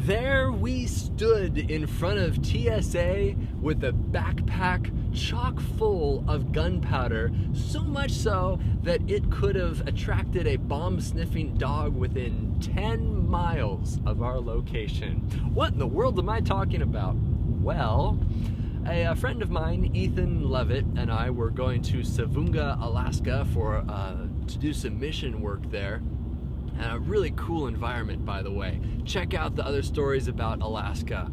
there we stood in front of TSA with a backpack chock full of gunpowder, so much so that it could have attracted a bomb-sniffing dog within 10 miles of our location. What in the world am I talking about? Well, a friend of mine, Ethan Levitt, and I were going to Savunga, Alaska to do some mission work there. And a really cool environment, by the way. Check out the other stories about Alaska.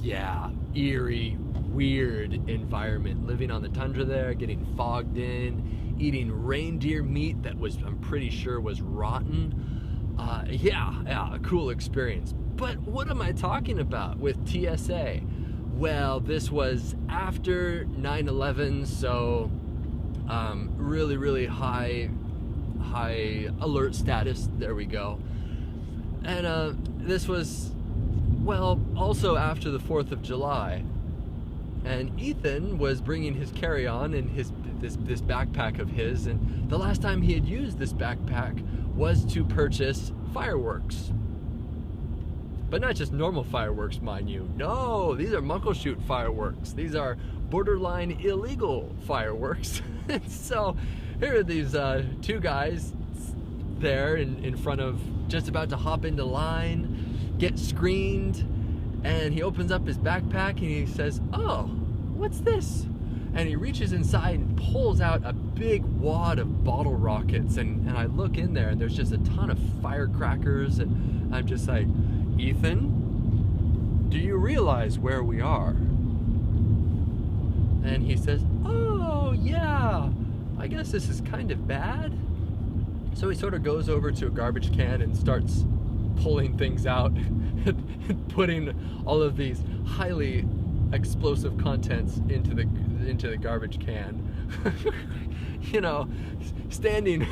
Yeah, eerie, weird environment. Living on the tundra there, getting fogged in, eating reindeer meat that I'm pretty sure was rotten. Yeah, a cool experience. But what am I talking about with TSA? Well, this was after 9/11, so really, really high alert status. There we go. And this was, well, also after the 4th of July. And Ethan was bringing his carry-on and this backpack of his, and the last time he had used this backpack was to purchase fireworks. But not just normal fireworks, mind you. No, these are muckleshoot fireworks. These are borderline illegal fireworks. So here are these two guys there in front of, just about to hop into line, get screened, and he opens up his backpack and he says, "Oh, what's this?" And he reaches inside and pulls out a big wad of bottle rockets, and I look in there and there's just a ton of firecrackers, and I'm just like, "Ethan, do you realize where we are?" And he says, "Oh, yeah, I guess this is kind of bad." So he sort of goes over to a garbage can and starts pulling things out and putting all of these highly explosive contents into the garbage can. You know, standing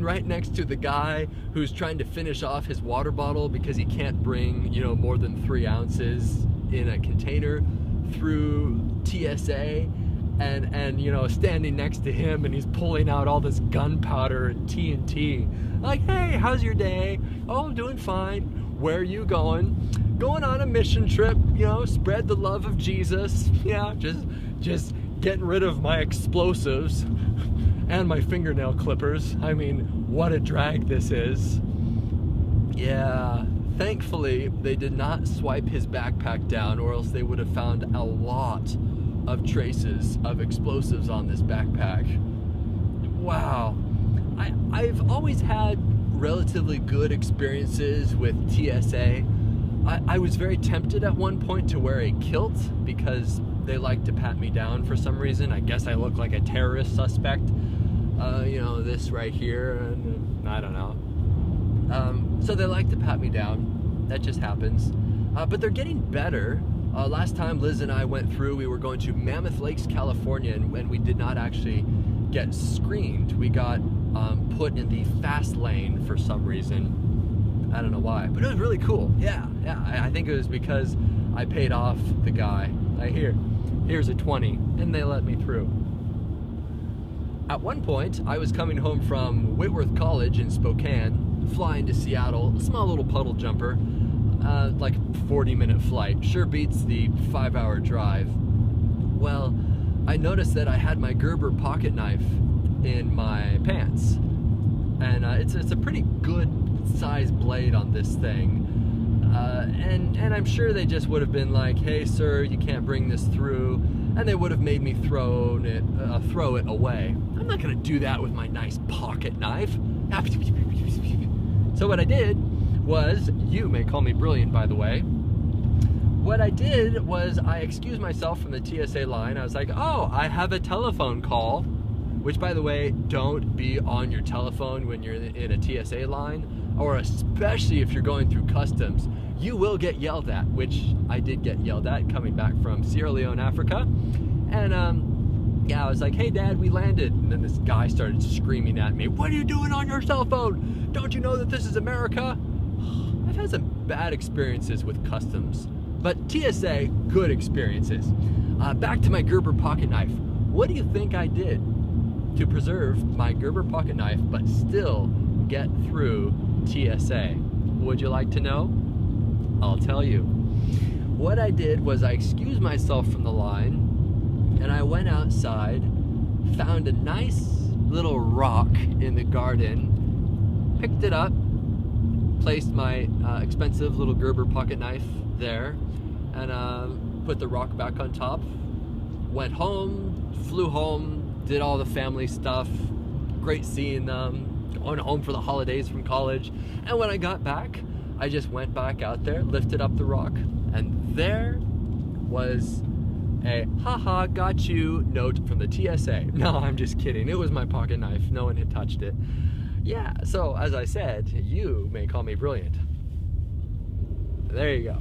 right next to the guy who's trying to finish off his water bottle because he can't bring, more than 3 ounces in a container through TSA, and standing next to him, and he's pulling out all this gunpowder and TNT. Like, "Hey, how's your day?" "Oh, I'm doing fine." "Where are you going?" "Going on a mission trip, spread the love of Jesus." Yeah, just getting rid of my explosives and my fingernail clippers. I mean, what a drag this is. Yeah, thankfully they did not swipe his backpack down, or else they would have found a lot of traces of explosives on this backpack. Wow. I've always had relatively good experiences with TSA. I was very tempted at one point to wear a kilt because they like to pat me down for some reason. I guess I look like a terrorist suspect. This right here, and I don't know. So they like to pat me down. That just happens. But they're getting better. Last time Liz and I went through, we were going to Mammoth Lakes, California, and we did not actually get screened. We got put in the fast lane for some reason. I don't know why, but it was really cool. Yeah, I think it was because I paid off the guy. Here's a 20, and they let me through. At one point, I was coming home from Whitworth College in Spokane, flying to Seattle, a small little puddle jumper. Like 40-minute flight. Sure beats the 5-hour drive. Well, I noticed that I had my Gerber pocket knife in my pants. And it's a pretty good size blade on this thing. And I'm sure they just would have been like, "Hey sir, you can't bring this through." And they would have made me throw it away. I'm not gonna do that with my nice pocket knife. So what I did was, you may call me brilliant, by the way. What I did was I excused myself from the TSA line. I was like, "Oh, I have a telephone call," which, by the way, don't be on your telephone when you're in a TSA line, or especially if you're going through customs. You will get yelled at, which I did get yelled at coming back from Sierra Leone, Africa. And I was like, "Hey Dad, we landed." And then this guy started screaming at me, "What are you doing on your cell phone? Don't you know that this is America?" I've had some bad experiences with customs, but TSA, good experiences. Back to my Gerber pocket knife. What do you think I did to preserve my Gerber pocket knife but still get through TSA? Would you like to know? I'll tell you. What I did was I excused myself from the line, and I went outside, found a nice little rock in the garden, picked it up, placed my expensive little Gerber pocket knife there, and put the rock back on top. Went home, flew home, did all the family stuff. Great seeing them, going home for the holidays from college. And when I got back, I just went back out there, lifted up the rock, and there was a haha got you note from the TSA. No, I'm just kidding. It was my pocket knife. No one had touched it. Yeah, so as I said, you may call me brilliant. There you go.